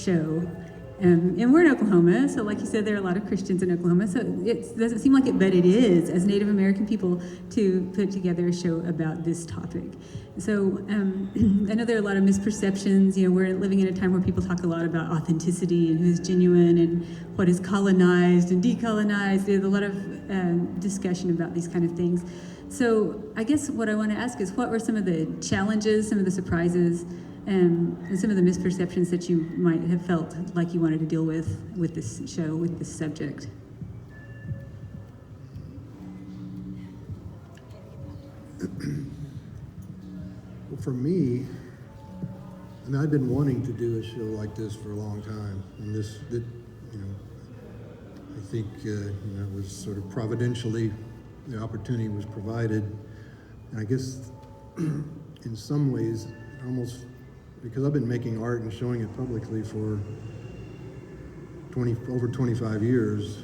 show. And we're in Oklahoma, so like you said, there are a lot of Christians in Oklahoma, so it doesn't seem like it, but it is, as Native American people, to put together a show about this topic. So I know there are a lot of misperceptions. We're living in a time where people talk a lot about authenticity and who's genuine and what is colonized and decolonized. There's a lot of discussion about these kind of things. So I guess what I want to ask is, what were some of the challenges, some of the surprises, and some of the misperceptions that you might have felt like you wanted to deal with this show, with this subject? Well, for me, I've been wanting to do a show like this for a long time, and I think it was sort of providentially the opportunity was provided, and I guess in some ways almost because I've been making art and showing it publicly for over 25 years,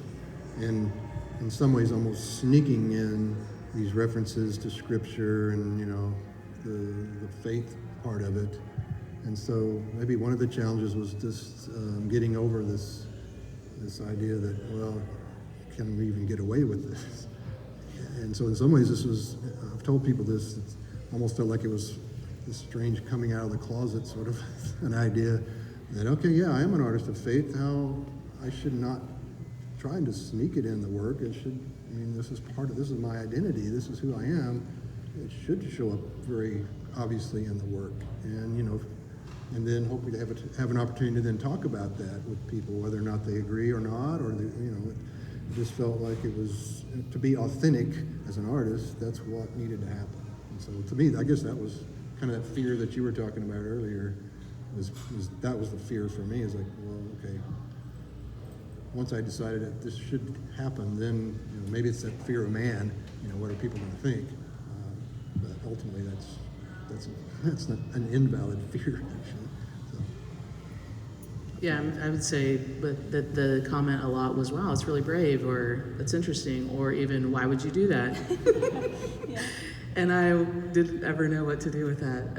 and in some ways almost sneaking in these references to scripture and the faith part of it. And so maybe one of the challenges was just getting over this idea that, well, can we even get away with this? And so in some ways I've told people this, it almost felt like it was this strange coming out of the closet sort of an idea that, okay, yeah, I am an artist of faith. Now I should not try to sneak it in the work. This is my identity. This is who I am. It should show up very obviously in the work. And then hopefully have an opportunity to then talk about that with people, whether or not they agree or not, or it just felt like it was, to be authentic as an artist, that's what needed to happen. And so to me, I guess that was kind of that fear that you were talking about earlier, that was the fear for me, is like, well, okay, once I decided that this should happen, then maybe it's that fear of man, what are people going to think? But ultimately that's not an invalid fear, actually. So. Yeah, I would say that the comment a lot was, wow, it's really brave, or that's interesting, or even, why would you do that? Yeah. And I didn't ever know what to do with that.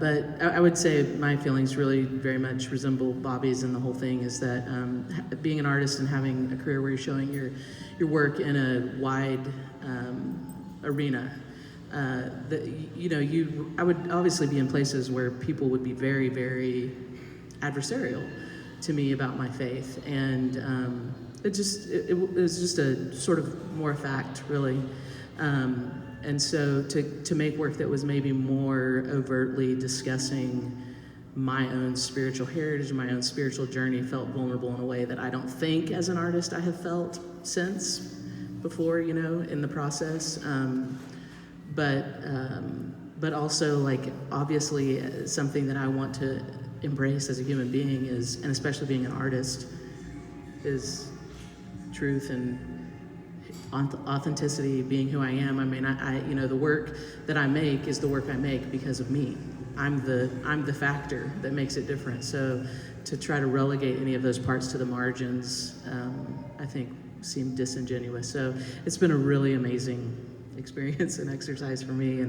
But I would say my feelings really very much resemble Bobby's, and the whole thing is that being an artist and having a career where you're showing your work in a wide arena, I would obviously be in places where people would be very, very adversarial to me about my faith, and it was just a sort of more fact, really. And so to make work that was maybe more overtly discussing my own spiritual heritage and my own spiritual journey felt vulnerable in a way that I don't think as an artist I have felt since before, in the process. But also, like, obviously something that I want to embrace as a human being is, and especially being an artist, is truth and authenticity, being who I am. I mean, I the work that I make is the work I make because of me. I'm the factor that makes it different. So to try to relegate any of those parts to the margins, I think seemed disingenuous. So it's been a really amazing experience and exercise for me,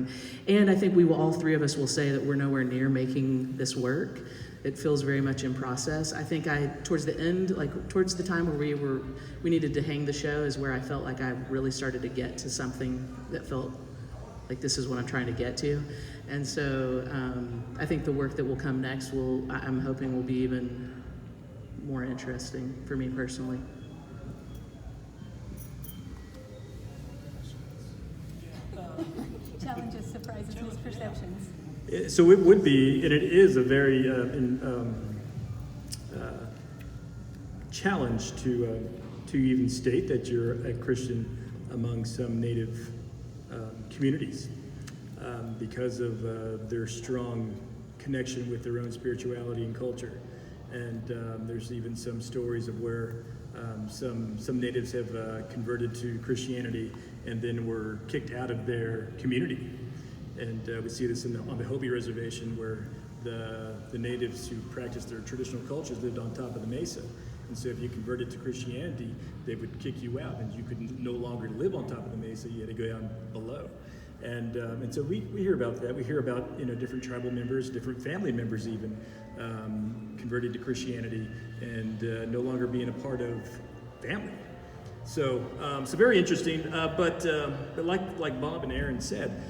and I think all three of us will say that we're nowhere near making this work. It feels very much in process. I think towards the end, like towards the time where we needed to hang the show, is where I felt like I really started to get to something that felt like this is what I'm trying to get to. And so I think the work that will come next I'm hoping will be even more interesting for me personally. Challenges, surprises, misperceptions. So it would be, and it is, a very challenge to even state that you're a Christian among some Native communities because of their strong connection with their own spirituality and culture. And there's even some stories of where some natives have converted to Christianity and then were kicked out of their community. And we see this on the Hopi Reservation, where the natives who practiced their traditional cultures lived on top of the mesa. And so if you converted to Christianity, they would kick you out, and you could no longer live on top of the mesa. You had to go down below. And so we hear about that. We hear about different tribal members, different family members even converted to Christianity and no longer being a part of family. So very interesting. But like Bob and Aaron said,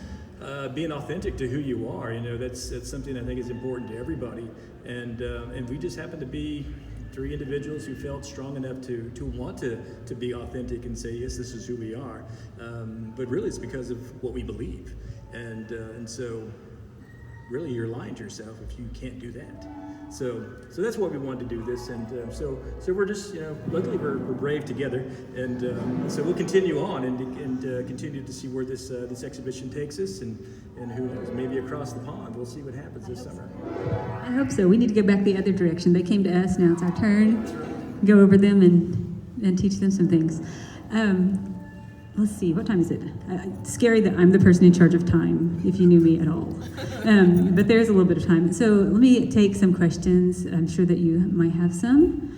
being authentic to who you are, that's something I think is important to everybody. And we just happen to be three individuals who felt strong enough to want to be authentic and say, yes, this is who we are. But really, it's because of what we believe. And so, really, you're lying to yourself if you can't do that. So that's why we wanted to do this, and so we're just luckily we're brave together, and so we'll continue on and continue to see where this exhibition takes us, and who knows, maybe across the pond. We'll see what happens this summer. I hope so. We need to go back the other direction. They came to us, now it's our turn. Go over them and teach them some things. Let's see, what time is it? Scary that I'm the person in charge of time, if you knew me at all. But there's a little bit of time. So let me take some questions. I'm sure that you might have some.